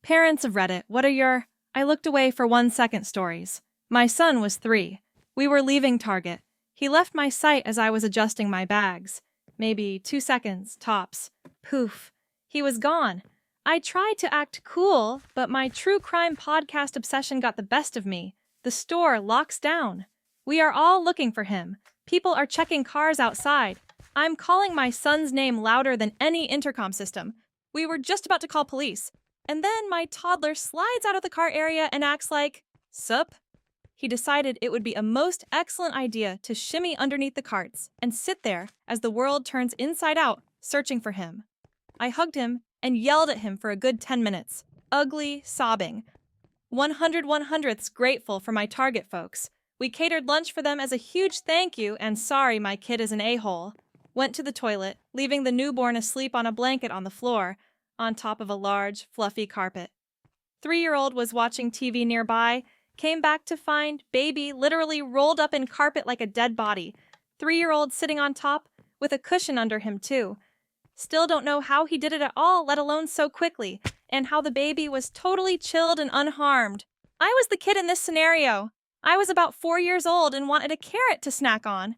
Parents of Reddit, what are your I looked away for 1 second stories? My son was 3. We were leaving Target. He left my sight as I was adjusting my bags. Maybe 2 seconds, tops. Poof. He was gone. I tried to act cool, but my true crime podcast obsession got the best of me. The store locks down. We are all looking for him. People are checking cars outside. I'm calling my son's name louder than any intercom system. We were just about to call police. And then my toddler slides out of the car area and acts like, "Sup?" He decided it would be a most excellent idea to shimmy underneath the carts and sit there as the world turns inside out, searching for him. I hugged him and yelled at him for a good 10 minutes, ugly, sobbing. 100/100ths grateful for my Target folks. We catered lunch for them as a huge thank you and sorry my kid is an a-hole. Went to the toilet, leaving the newborn asleep on a blanket on the floor, on top of a large, fluffy carpet. 3-year-old was watching TV nearby, came back to find baby literally rolled up in carpet like a dead body. 3-year-old sitting on top, with a cushion under him too. Still don't know how he did it at all, let alone so quickly, and how the baby was totally chilled and unharmed. I was the kid in this scenario. I was about 4 years old and wanted a carrot to snack on.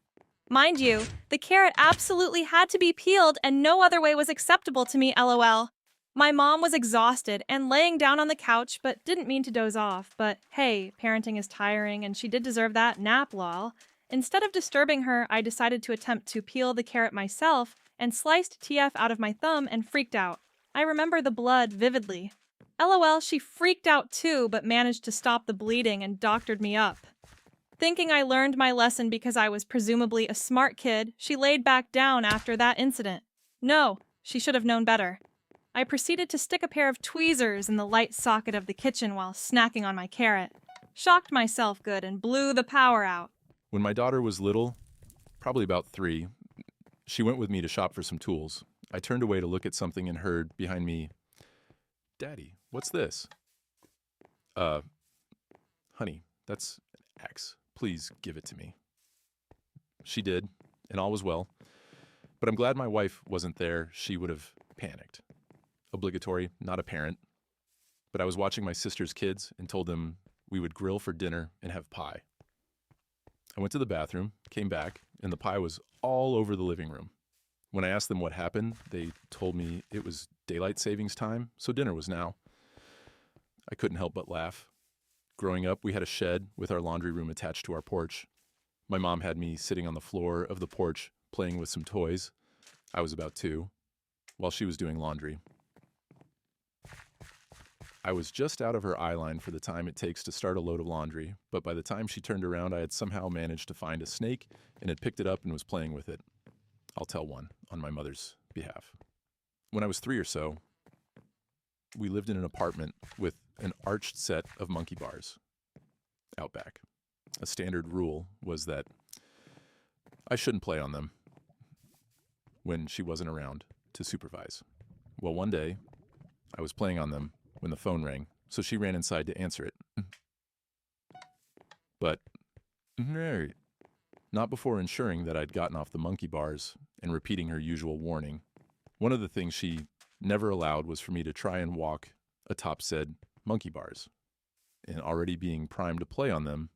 Mind you, the carrot absolutely had to be peeled and no other way was acceptable to me, lol. My mom was exhausted and laying down on the couch but didn't mean to doze off, but hey, parenting is tiring and she did deserve that nap, lol. Instead of disturbing her, I decided to attempt to peel the carrot myself and sliced TF out of my thumb and freaked out. I remember the blood vividly. LOL, she freaked out too but managed to stop the bleeding and doctored me up. Thinking I learned my lesson because I was presumably a smart kid, she laid back down after that incident. No, she should have known better. I proceeded to stick a pair of tweezers in the light socket of the kitchen while snacking on my carrot. Shocked myself good and blew the power out. When my daughter was little, probably about 3, she went with me to shop for some tools. I turned away to look at something and heard behind me, "Daddy, what's this?" Honey, that's an axe. Please give it to me." She did, and all was well. But I'm glad my wife wasn't there. She would have panicked. Obligatory, not a parent. But I was watching my sister's kids and told them we would grill for dinner and have pie. I went to the bathroom, came back, and the pie was all over the living room. When I asked them what happened, they told me it was daylight savings time, so dinner was now. I couldn't help but laugh. Growing up, we had a shed with our laundry room attached to our porch. My mom had me sitting on the floor of the porch playing with some toys. I was about 2, while she was doing laundry. I was just out of her eye line for the time it takes to start a load of laundry, but by the time she turned around, I had somehow managed to find a snake and had picked it up and was playing with it. I'll tell one on my mother's behalf. When I was 3 or so, we lived in an apartment with an arched set of monkey bars out back. A standard rule was that I shouldn't play on them when she wasn't around to supervise. Well, one day, I was playing on them when the phone rang, so she ran inside to answer it. But not before ensuring that I'd gotten off the monkey bars and repeating her usual warning. One of the things she never allowed was for me to try and walk atop said monkey bars. And already being primed to play on them,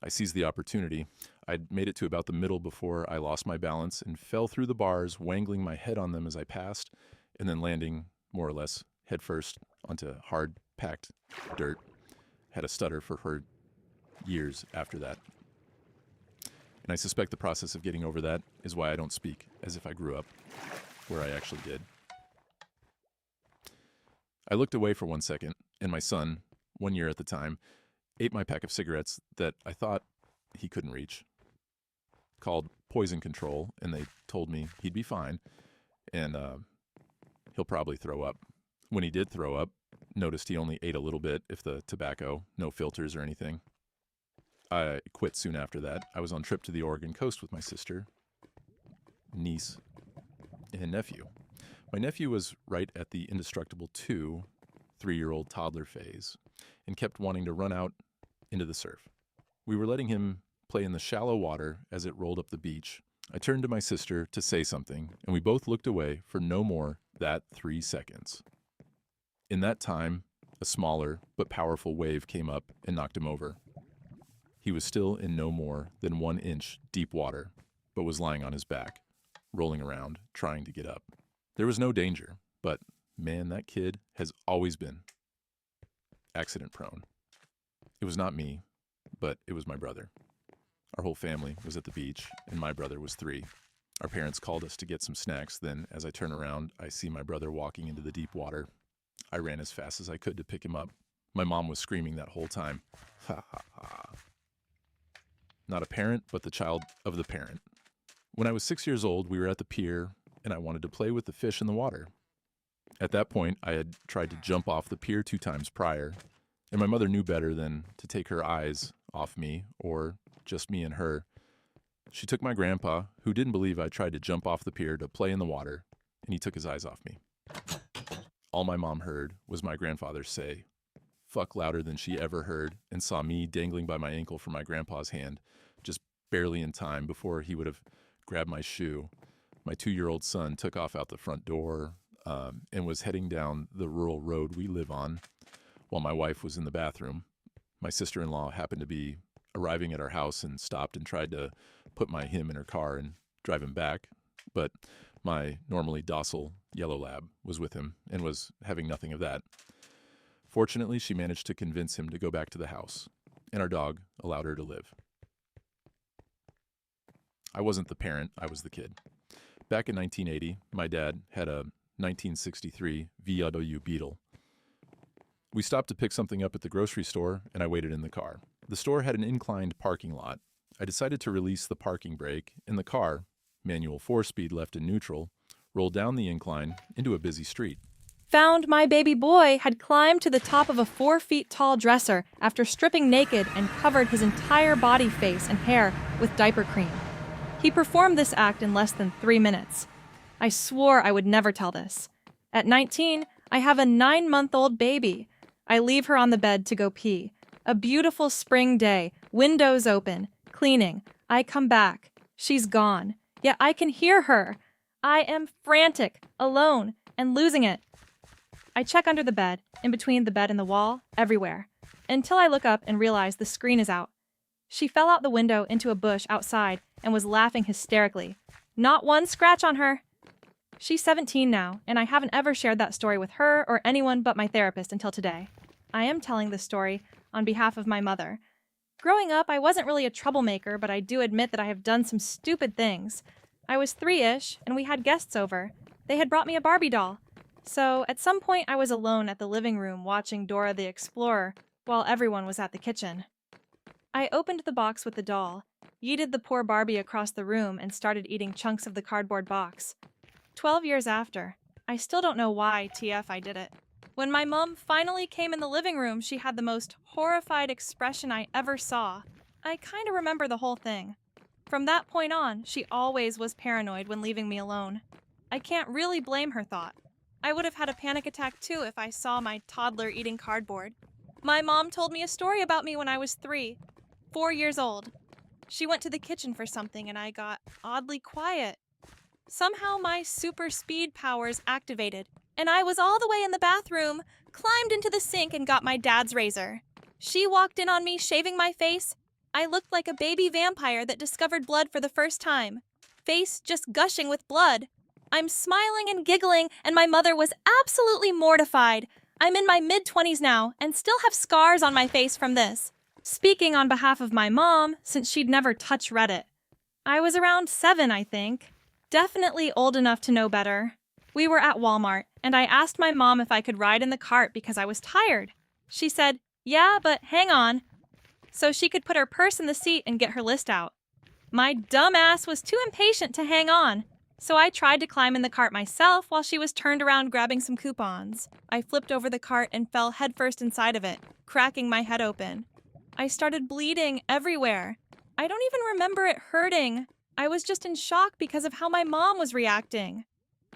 I seized the opportunity. I'd made it to about the middle before I lost my balance and fell through the bars, wangling my head on them as I passed, and then landing more or less headfirst onto hard, packed dirt. Had a stutter for years after that. And I suspect the process of getting over that is why I don't speak as if I grew up where I actually did. I looked away for 1 second, and my son, 1 year at the time, ate my pack of cigarettes that I thought he couldn't reach. Called poison control, and they told me he'd be fine, and he'll probably throw up. When he did throw up, noticed he only ate a little bit, if the tobacco, no filters or anything. I quit soon after that. I was on trip to the Oregon coast with my sister, niece, and nephew. My nephew was right at the indestructible 2, 3-year-old toddler phase, and kept wanting to run out into the surf. We were letting him play in the shallow water as it rolled up the beach. I turned to my sister to say something, and we both looked away for no more than 3 seconds. In that time, a smaller but powerful wave came up and knocked him over. He was still in no more than 1 inch deep water, but was lying on his back, rolling around, trying to get up. There was no danger, but man, that kid has always been accident prone. It was not me, but it was my brother. Our whole family was at the beach, and my brother was 3. Our parents called us to get some snacks. Then, as I turn around, I see my brother walking into the deep water. I ran as fast as I could to pick him up. My mom was screaming that whole time. Ha ha ha. Not a parent, but the child of the parent. When I was 6 years old, we were at the pier, and I wanted to play with the fish in the water. At that point, I had tried to jump off the pier 2 times prior, and my mother knew better than to take her eyes off me, or just me and her. She took my grandpa, who didn't believe I tried to jump off the pier to play in the water, and he took his eyes off me. All my mom heard was my grandfather say, "Fuck," louder than she ever heard, and saw me dangling by my ankle from my grandpa's hand, just barely in time before he would have grabbed my shoe. My 2-year-old son took off out the front door and was heading down the rural road we live on while my wife was in the bathroom. My sister-in-law happened to be arriving at our house and stopped and tried to put him in her car and drive him back, but my normally docile yellow lab was with him and was having nothing of that. Fortunately, she managed to convince him to go back to the house, and our dog allowed her to live. I wasn't the parent, I was the kid. Back in 1980, my dad had a 1963 VW Beetle. We stopped to pick something up at the grocery store, and I waited in the car. The store had an inclined parking lot. I decided to release the parking brake, and the car, manual 4-speed left in neutral, rolled down the incline into a busy street. Found my baby boy had climbed to the top of a 4 feet tall dresser after stripping naked and covered his entire body, face, and hair with diaper cream. He performed this act in less than 3 minutes. I swore I would never tell this. At 19, I have a 9-month-old baby. I leave her on the bed to go pee. A beautiful spring day, windows open, cleaning. I come back. She's gone. Yet I can hear her. I am frantic, alone, and losing it. I check under the bed, in between the bed and the wall, everywhere, until I look up and realize the screen is out. She fell out the window into a bush outside and was laughing hysterically. Not one scratch on her. She's 17 now, and I haven't ever shared that story with her or anyone but my therapist until today. I am telling this story on behalf of my mother. Growing up, I wasn't really a troublemaker, but I do admit that I have done some stupid things. I was 3-ish, and we had guests over. They had brought me a Barbie doll. So, at some point, I was alone at the living room watching Dora the Explorer while everyone was at the kitchen. I opened the box with the doll, yeeted the poor Barbie across the room, and started eating chunks of the cardboard box. 12 years after, I still don't know why TF I did it. When my mom finally came in the living room, she had the most horrified expression I ever saw. I kind of remember the whole thing. From that point on, she always was paranoid when leaving me alone. I can't really blame her thought. I would have had a panic attack too if I saw my toddler eating cardboard. My mom told me a story about me when I was 4 years old. She went to the kitchen for something and I got oddly quiet. Somehow my super speed powers activated, and I was all the way in the bathroom, climbed into the sink and got my dad's razor. She walked in on me shaving my face. I looked like a baby vampire that discovered blood for the first time. Face just gushing with blood. I'm smiling and giggling, and my mother was absolutely mortified. I'm in my mid-20s now and still have scars on my face from this. Speaking on behalf of my mom, since she'd never touched Reddit. I was around 7, I think. Definitely old enough to know better. We were at Walmart, and I asked my mom if I could ride in the cart because I was tired. She said, "Yeah, but hang on," so she could put her purse in the seat and get her list out. My dumb ass was too impatient to hang on, so I tried to climb in the cart myself while she was turned around grabbing some coupons. I flipped over the cart and fell headfirst inside of it, cracking my head open. I started bleeding everywhere. I don't even remember it hurting. I was just in shock because of how my mom was reacting.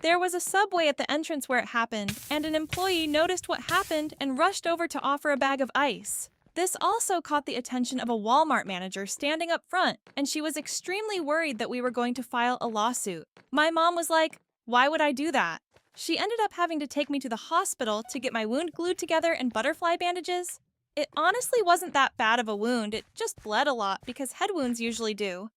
There was a Subway at the entrance where it happened, and an employee noticed what happened and rushed over to offer a bag of ice. This also caught the attention of a Walmart manager standing up front, and she was extremely worried that we were going to file a lawsuit. My mom was like, "Why would I do that?" She ended up having to take me to the hospital to get my wound glued together in butterfly bandages. It honestly wasn't that bad of a wound, it just bled a lot because head wounds usually do.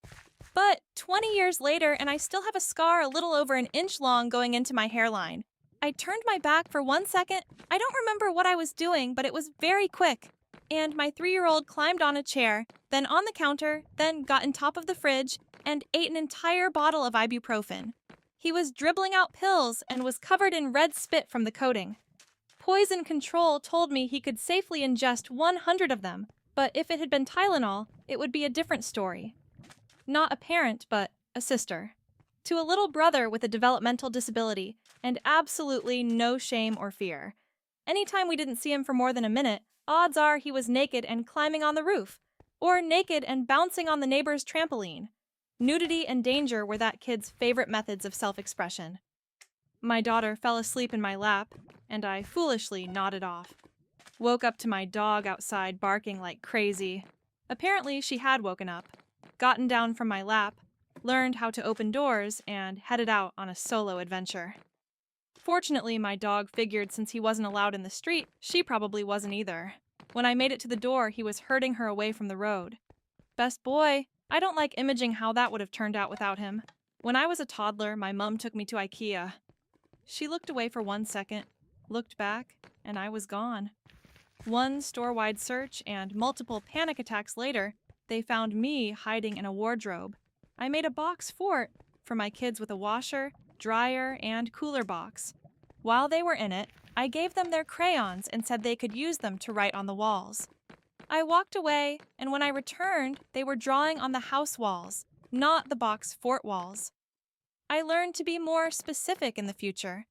But 20 years later, and I still have a scar a little over an inch long going into my hairline. I turned my back for 1 second. I don't remember what I was doing, but it was very quick. And my 3-year-old climbed on a chair, then on the counter, then got on top of the fridge, and ate an entire bottle of ibuprofen. He was dribbling out pills and was covered in red spit from the coating. Poison control told me he could safely ingest 100 of them, but if it had been Tylenol, it would be a different story. Not a parent, but a sister. To a little brother with a developmental disability, and absolutely no shame or fear. Anytime we didn't see him for more than a minute, odds are he was naked and climbing on the roof, or naked and bouncing on the neighbor's trampoline. Nudity and danger were that kid's favorite methods of self-expression. My daughter fell asleep in my lap, and I foolishly nodded off. Woke up to my dog outside barking like crazy. Apparently, she had woken up, gotten down from my lap, learned how to open doors, and headed out on a solo adventure. Fortunately, my dog figured since he wasn't allowed in the street, she probably wasn't either. When I made it to the door, he was herding her away from the road. Best boy, I don't like imaging how that would have turned out without him. When I was a toddler, my mom took me to IKEA. She looked away for 1 second, looked back, and I was gone. One store-wide search and multiple panic attacks later, they found me hiding in a wardrobe. I made a box fort for my kids with a washer, dryer, and cooler box. While they were in it, I gave them their crayons and said they could use them to write on the walls. I walked away, and when I returned, they were drawing on the house walls, not the box fort walls. I learned to be more specific in the future.